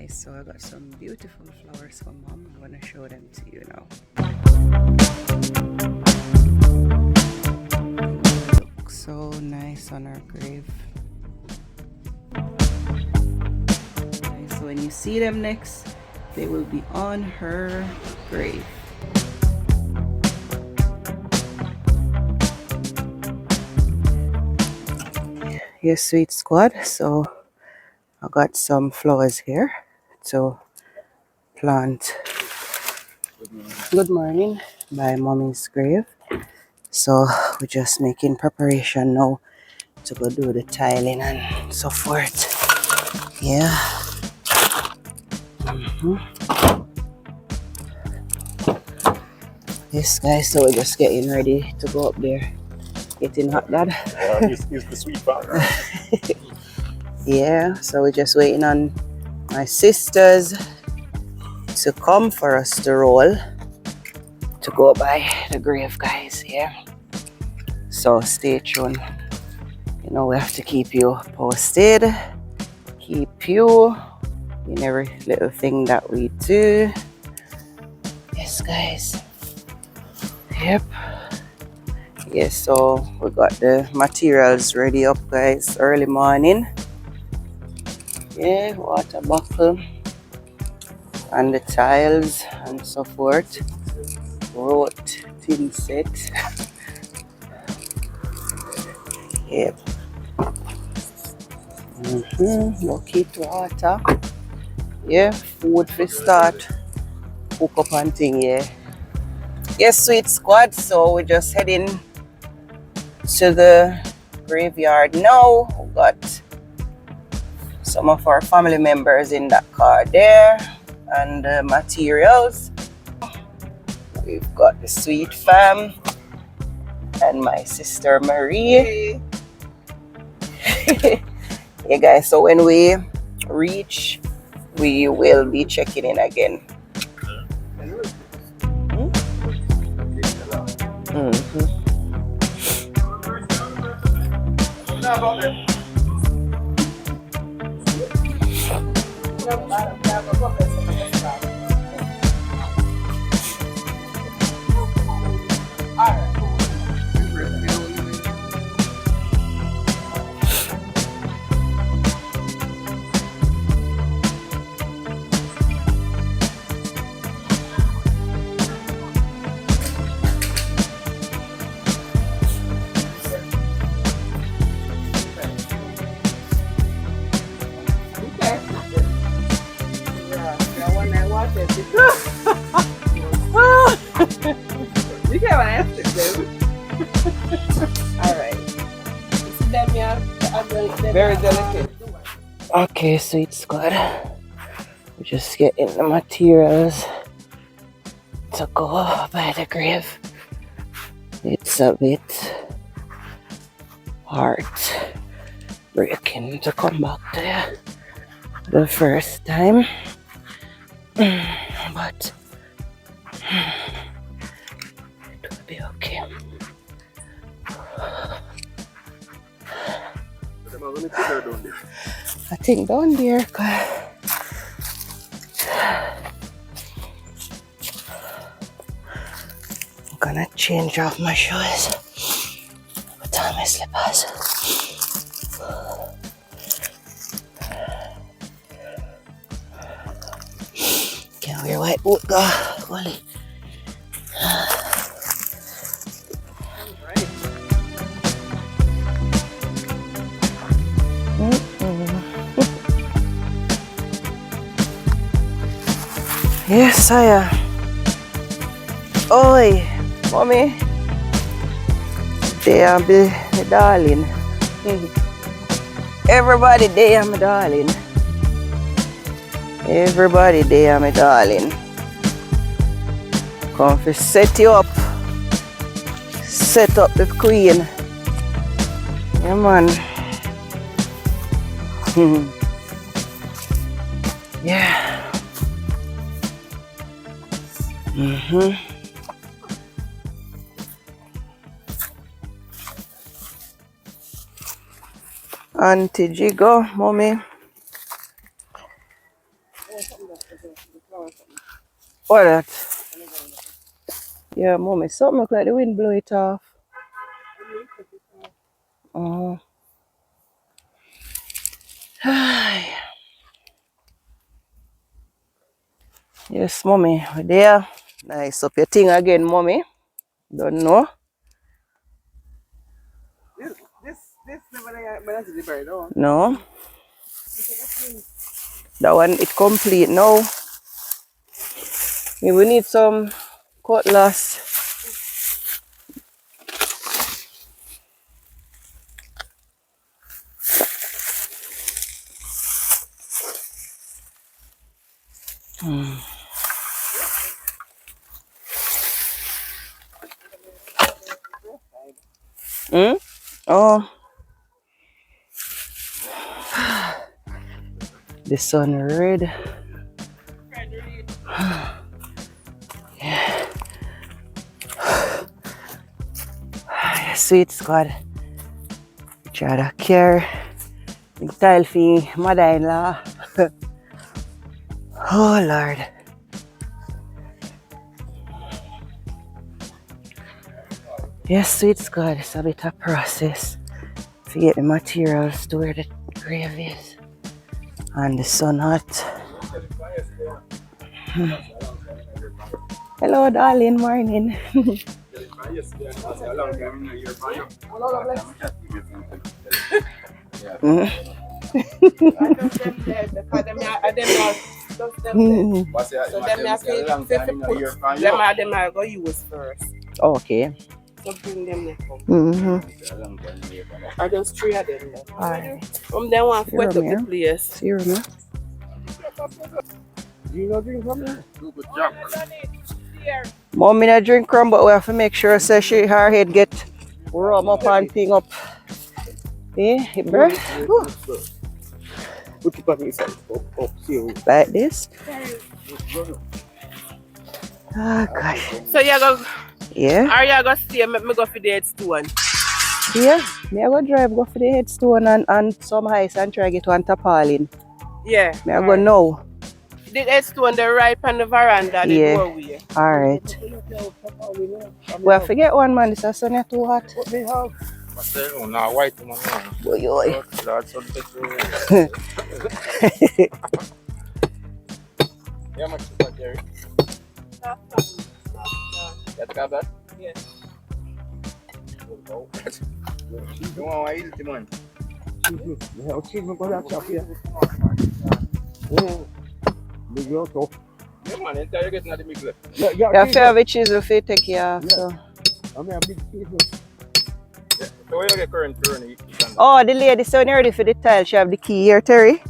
guys, so I got some beautiful flowers for mom. I'm gonna show them to you now. Look so nice on her grave. Okay, so when you see them next, they will be on her grave. Yes, sweet squad, so I got some flowers here to plant. Good morning by mommy's grave. So we're just making preparation now to go do the tiling and so forth. Yeah. Yes, guys, so we're just getting ready to go up there. Getting hot, Dad. He's the sweet father. Yeah, so we're just waiting on my sisters to come for us to roll to go by the grave, guys. Yeah. So stay tuned. You know, we have to keep you posted, keep you in every little thing that we do. Yes, guys. Yep. Yes, so we got the materials ready up, guys, early morning. Yeah, water bottle and the tiles and so forth. Wrote tin set. Yep. Bucket water. Yeah, food for start. Cook up and thing, yeah. Yes, sweet squad, so we're just heading to the graveyard now. We got some of our family members in that car there and the materials. We've got the sweet fam and my sister Marie. Yeah, guys, so when we reach, we will be checking in again. You can't ask it, dude. Alright. Very delicate. Okay, sweet squad. We're just getting the materials to go by the grave. It's a bit heartbreaking to come back there the first time. But it will be okay. I think down there. I'm gonna change off my shoes. Put on my slippers. Can't wear white boot, Wally. Yes, I am. Oi, mommy. They are my darling. Everybody, they are my darling. Everybody, they are my darling. Come to set you up. Set up the queen. Yeah, man. Yeah. Auntie Jigo, mommy. What that? Yeah, mommy, something look like the wind blow it off. Oh. Yes, mommy, we're there. Nice up your thing again, mommy. Don't know. This never the bird, no? No. That one it complete now. We need some cutlass. Hmm? Oh, the sun red. Sweet God. Try to care. Big tile for mother-in-law. Oh Lord. Yes, sweet God. It's a bit of process to get the materials to where the grave is. And the sun hot. Hello, darling. Morning. Them I go use first. Okay. So bring them there. Mm-hmm. Are those three of them there? Alright. From them one See wet you, up the man. place. See you, man. You know drink from there? Good job. Mom in a drink rum, but we have to make sure so her head get rum up and thing up. Yeah, it burn. Put it back inside. Up, see. Like this. Oh gosh. So you go, Yeah. are you going to stay? Make me go for the headstone. Yeah. Me I go drive, go for the headstone and some ice and try get one tarpaulin. Yeah. Me I go now. The headstone, the right on the veranda, the doorway. Alright. We have to get one, man. This is sunny too hot. What they have? No, white one. Oy, oy. Yeah, much is that, Jerry? That's got that? Yes. You want to eat it, man? Yeah, okay, I'm going to chop here. Big girl, so. Yeah, man, until you get another big left. You have to have a chisel if you take care. So. I mean, a big chisel. Yeah, so where you get current turn? Oh, the lady, so when you're ready for the tile, she have the key here, Terry.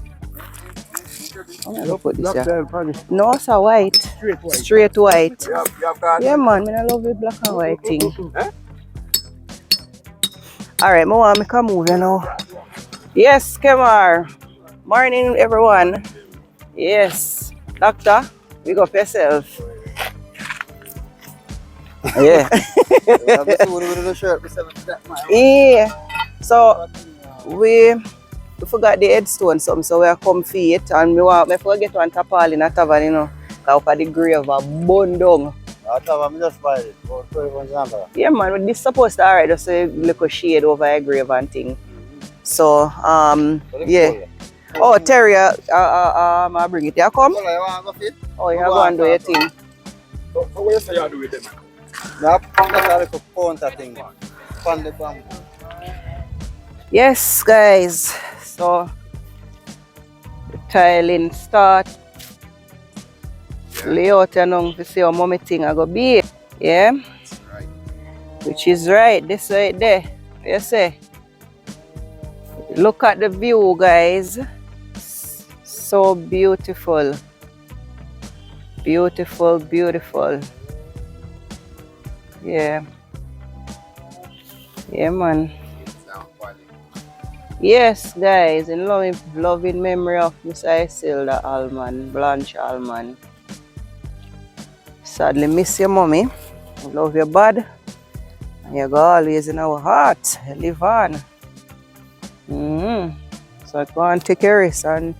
I'm gonna put this here. No, it's a white. Straight white. Yeah, man, I love the black and white thing. Alright, I want to come move, you know. Yes, Kemar. Morning, everyone. Yes. Doctor, big up yourself. Yeah. Yeah. So, we forgot the headstone, so we are come for it. And we want to get one tarpaulin at tavern, you know. Because the grave are burned down. Yeah, man, this is supposed to alright, just a little shade over a grave and thing. So, yeah. Oh, Terry, I'll bring it. You come? Oh, you go and do your thing. So what you say you do with them? Yes, guys. So, the tiling start. Layout, you know, to see how mommy thing I go be. Yeah? Right. Which is right. This right there. You see? Look at the view, guys. So beautiful. Beautiful, beautiful. Yeah. Yeah, man. Yes, guys, in loving memory of Miss Icilda Allman, Blanch Allman. Sadly miss your mommy. Love your bad. And you go always in our heart. You live on. So go and take a rest and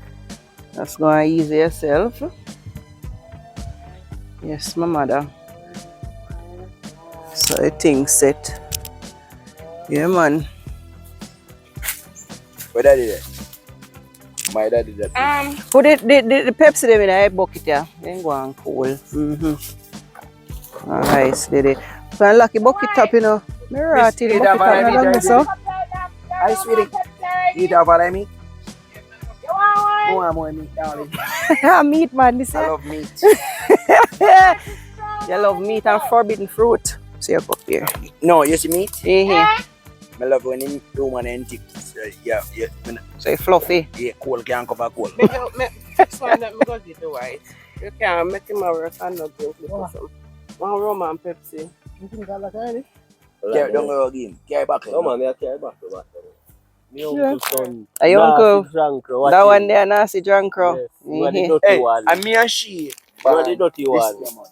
just go and ease yourself. Yes, my mother. So the thing set. Yeah, man. Where daddy there? My daddy that. Put the Pepsi them in a bucket, yeah. Then go and cool. Alright, steady. So I lock the bucket top, you know. Me rotty the bucket top, I don't know so. Hi, sweetie. Eat off of me. More meat, darling. Meat, man. This I love meat. You love meat and forbidden fruit. So you go here. No, you see meat? Yeah. I love when you do one and tick. Yeah. So it's fluffy. Yeah, cold can't cover cold. This one that me go get the white. You can't make him a work and not drink it or something. One rum and Pepsi. You think I like already? Carry down the game. Carry back. No man, I carry back the back. My uncle son. A uncle. That one there, nasty drunk crow. Yes. You are the Mhm. dirty Hey, one. and me and she. You are the dirty one. This one.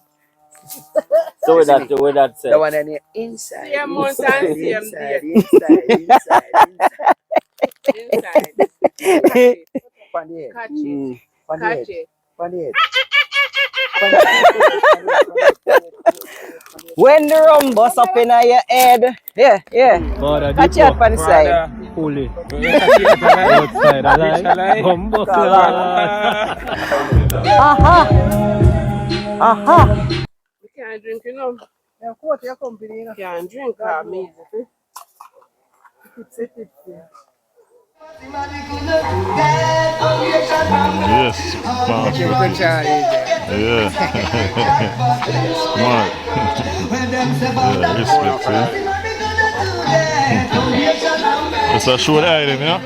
So with that said. The one on the inside. Same month and same Inside. Inside. On the head. Catch it. On the Catch head. it. On the head. When the rum bust up in your head. Yeah. Catch it up on the side. Pull it. Outside, alright? Bumbo Aha. You can't drink, you know. Yeah, quote your company. You can't drink me. Yes, man. Yeah. Smart. Yeah, respect, yeah. It's a show the item, you know?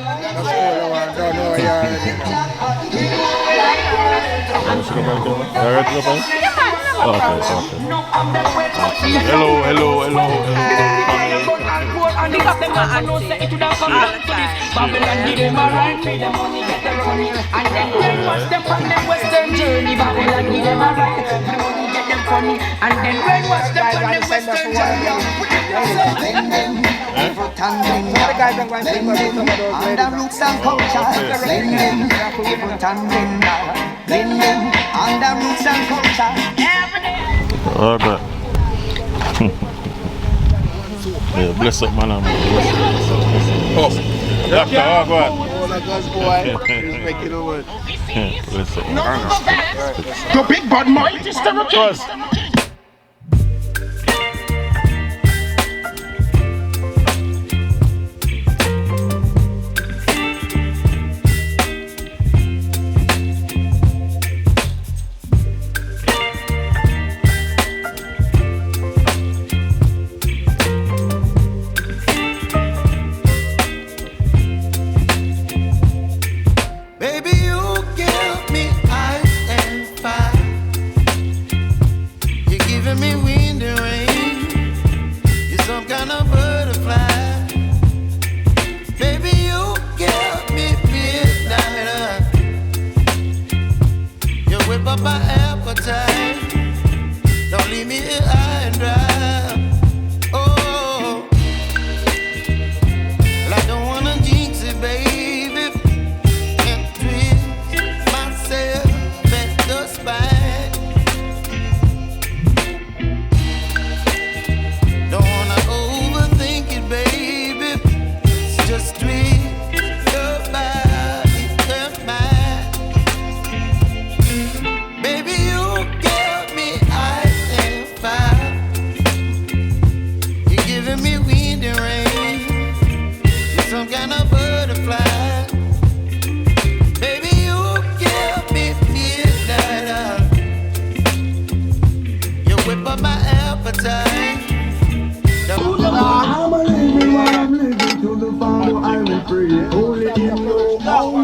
Okay. Hello. Babylon give them a ride, pay them money, get them money, and then brainwash them from them western journey. Babylon give them a ride, pay them money, get them funny, and then brainwash them from them western journey. Under roots and culture, under roots and culture. Alright. Yeah, bless up, man. Doctor, go on. He's making a word. Bless up. The big bad mind is the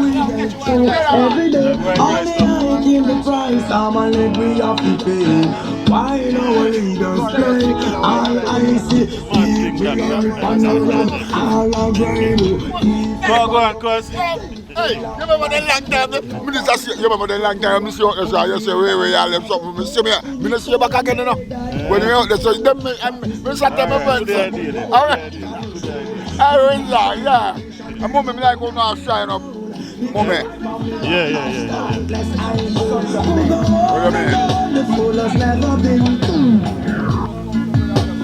Every day, all the I give the price. I'm a leg we have to pay. Why our leaders play? I see people on the run, all of them. Go on, cuz. Hey, you remember the long time? You remember the long time? You say, wait, I left something. You see me, I see you back again, you know. When you're out there, so them, I sat there, my friends. All right. I really like, yeah. I'm moving like going outside, you know. Mommy. Yeah. What do you mean? The fool has never been to.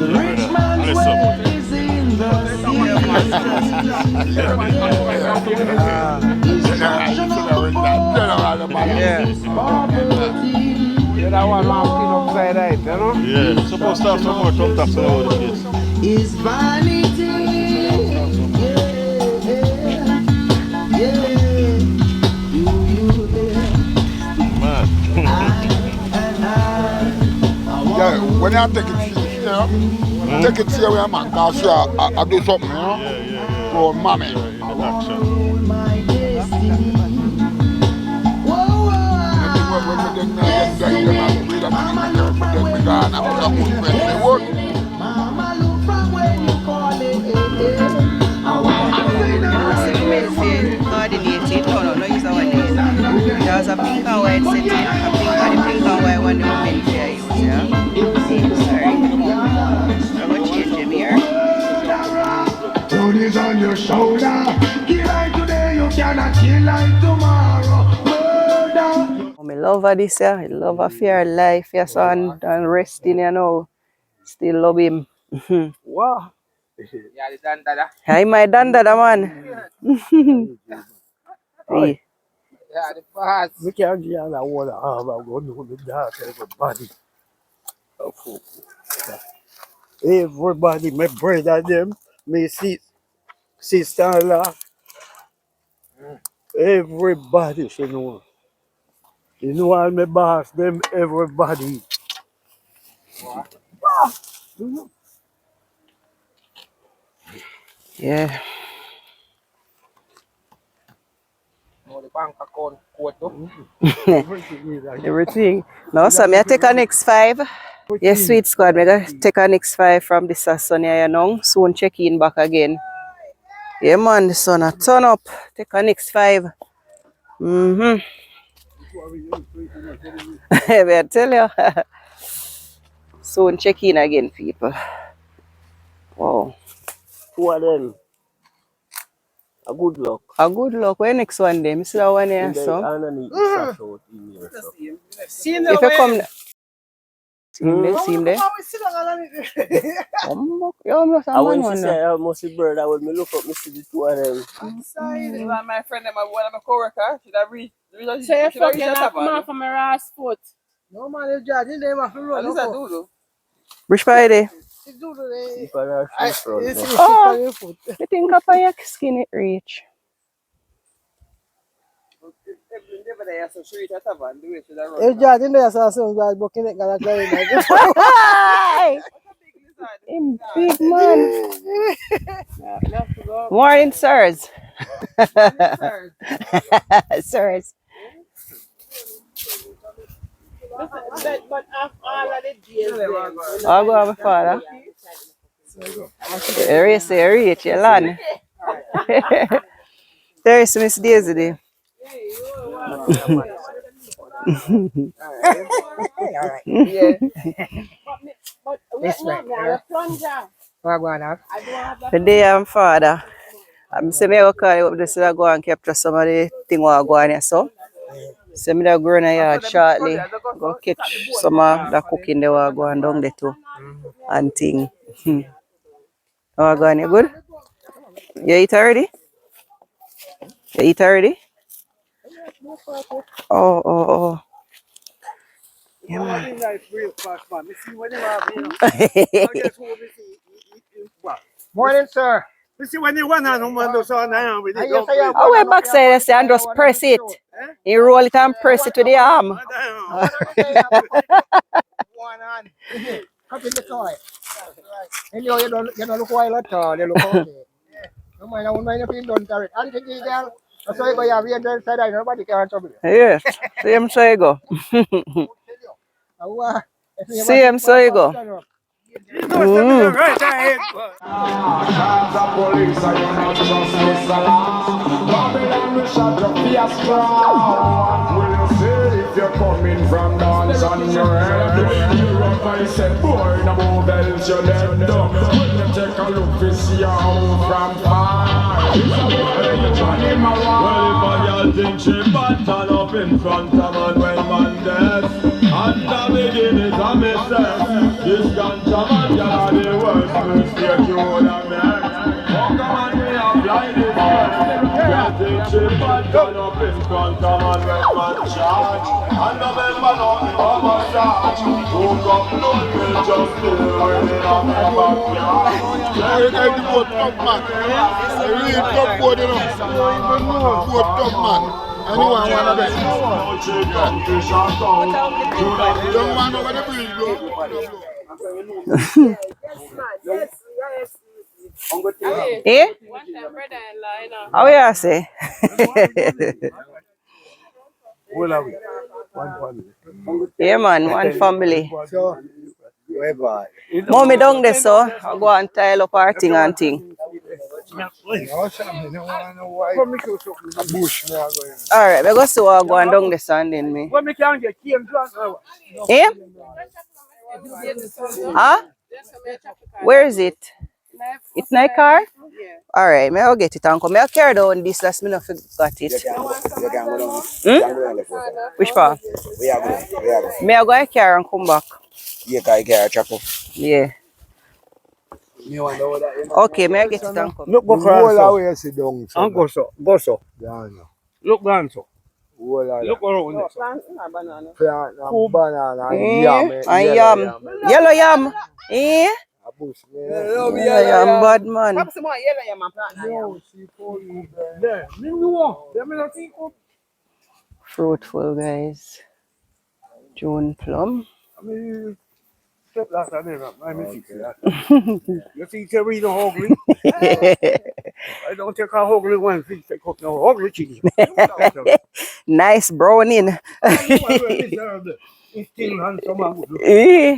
Rich man's Listen. way is in the You know one man clean upside right, you know? Yeah, supposed to have some more thumb taps all over the place. is vanity. Man. Yeah, when I take it serious, you know, take it serious, man, because I do something, you know, Yeah. for mommy. In the action. Mama, look from where you call it. Coordinated. No, use our name. There's a pink and white setting, the pink and white one the women here use, yeah? Sorry. I'm going to change them here. Put it on your shoulder. Kill like today, you cannot kill like tomorrow. Murder. I love her this year. I love her for her life, yes, and resting, you know. Still love him. Wow. Yeah, the dandada. Hi, my dandada, man. Hey. Yeah, the pass. We can't get on that water. I'm going to do that everybody. Everybody, my brother them, my sister-in-law, everybody, you know. You know all my boss, them, everybody. Yeah. No, the bank account code, though. Everything. No, so me I take an X5. Yes, sweet squad. Me I take an X5 from the Sassonia, you know. Soon check in back again. Yeah, man, the sun a turn up. Take an X5. I tell you. Soon check in again, people. Wow. Two of them. A good luck. A good luck. Where next one day? I see that one here, so. See If you come... See him there? I Say, I must be bird. I will look up, me see the two of them. my friend and one of my co-workers should have reached. So you forget that man from my Ross foot. No man, you're judging them off the road. Which Friday? Oh, you think up on your skin it reach? You're judging there, so I'm booking it. Him big man. Morning, sirs. Sirs. But after all of the days, I'll go have a father. There is a reach, you land. There is Miss Daisy there. Alright. Yeah. This way. The day I'm father. I'm saying I call you up this to go and capture some of the thing what go on here, so. So I'm go in a yard shortly. Go catch some of the cooking they will go on down there too. And thing. How go on, you good? You eat already? You eat already? Oh. Yeah, man. Morning, sir. Oh, way backside, I say, and just press it. You roll it and press it with the arm. One on. Up in the toy. And you don't look wild at all. You look okay. No mind, I won't mind if you don't carry it. And the girl, that's why you have the side. Nobody can trouble you. Yes, same so you go. Same so you go. If you're coming from dance on your head, you up and say, boy, no move else you're dead. When you take a look, you see your home from far. It's a boy, you're running my wall. Girl think she bad turn up in front of man when man dead. And the beginning of me says, this ganja man girl are the worst mistake you would have made. Oh come on, we apply this word. Girl think she bad turn up in front of man when man charge. And the member nothing over charge. Who come blood will just do when they have a backyard. I like the boat tough man. I really tough boat, you know. Boat tough man. Anyone want to bet? Young man over the bridge, bro. Eh? One time brother-in-law, you know. How you say? Where are we? One family. Yeah, man, one family. So, where by? Mommy down there, so I go and tile up our thing and thing. No, something. No one know why. A bush me are going. All right, we go so I go and down there and then me. When we can get came drunk, Eh? Huh? Where is it? It's my car? All right, may I get it and come. May I carry down this last minute forgot it. Which part? May I go and carry and come back? Yeah. Okay, may I get it and come? look The go whole across. away sit down. And go so, go so. Yeah, no. Look down so. Whole away. Look around there. Plant and banana and Eh? yam. And yam. Yellow yam. Eh? A bush me. Yellow yam, bad man. There, me know. There me not think of. Fruitful, guys. June plum. I mean, step last time, I mean, you think we don't ugly? I don't take a ugly one. Think they cook no ugly chili. Nice browning. It's still handsome. Eh?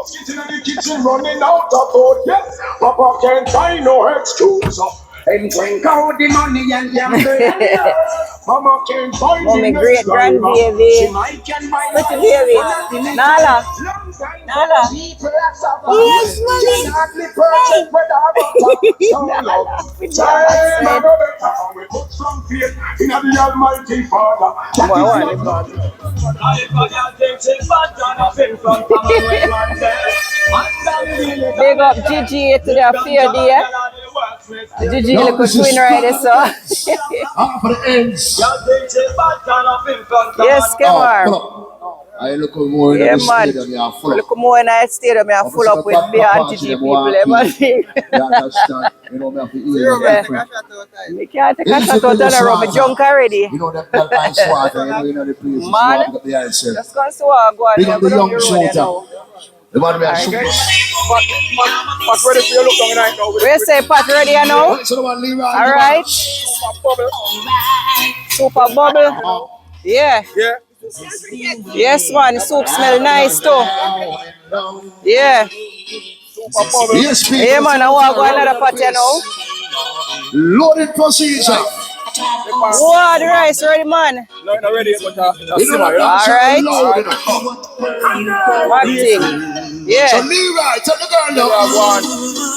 Sitting in the kitchen running out of food, yes. Papa can't find no excuse. And drink out the money and gamble. Mama can't find Oh, my the great grandbaby. She might can buy What's the baby? Nala. Nala. Yes, money. We put some faith in the Almighty Father. Big up Gigi to the affair there. Gigi look a twin right there, so. For the ends. Yes, Kemar. I look more in Yeah, the man. stadium, you are full Look more in the stadium, I full up with the anti-G people. Everything. You understand? You know, me have to eat. You can't take a shot out on the road. Me drunk already. You know that ice water, you know the place. Man, You got the ice here. just go and see what I go on. Big up the young shooter. Now. The man we are Alright, shooting. Pat ready for you look down right now. We say Pat ready now? So the one Leroy. Alright. Super bubble. Yeah. Yeah. Yes, man. The soup smell nice too. Yeah. Yes, people. Yeah, man. I want to go another party now. Loaded procedure. Wow, the rice ready, man. No, not ready, but You know that Alright. loaded. One thing. Yeah. So Leroy, tell the girl now.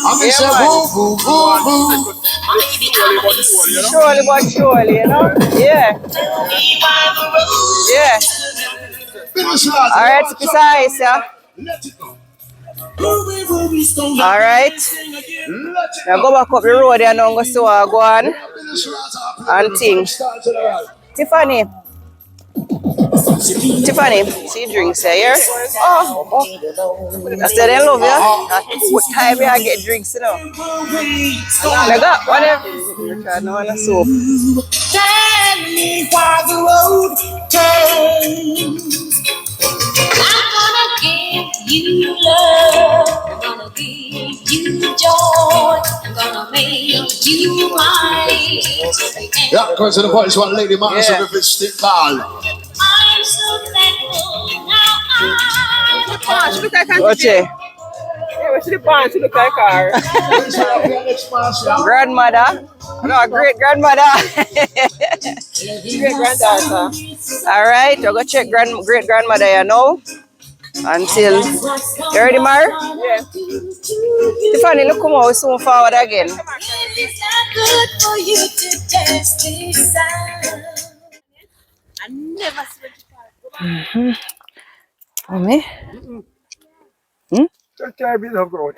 I'm Yeah, say man. boo, boo, boo, boo. Surely but surely, you know? Yeah. Yeah. Finish last. Alright, piece of ice, yeah. Let it go. Alright. Now go back up the road and now go see what I go on. Finish last. And things. Tiffany. Tiffany, see drinks here. Oh. I said I love you. What time I get drinks, you know? I got whatever. You're trying to want a soup. Tell me why the road turns. I'm gonna give you love. I'm gonna give you joy. I'm gonna make you mine. Yeah, because of the voice, one lady man, so if it's still call. I'm so thankful now. What's it? Grandmother? No, great grandmother. Great granddaughter. Alright, I'll go check great grandmother, you know. Until you ready, Mar? Yeah. Tiffany, look come out soon forward again. I never switch For me? Just try a bit of growth.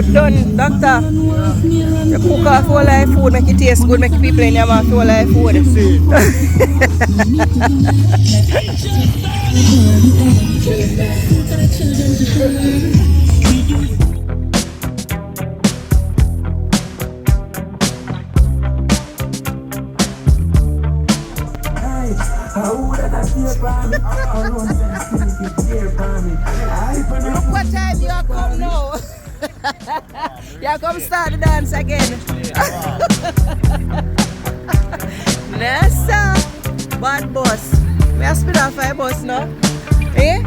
food done, doctor. You cook off whole life food, make it taste good, make people in your mouth whole life food. Look what time you are come now. You come start the dance again. Nessa, bad boss. We are spin off my boss now. Eh?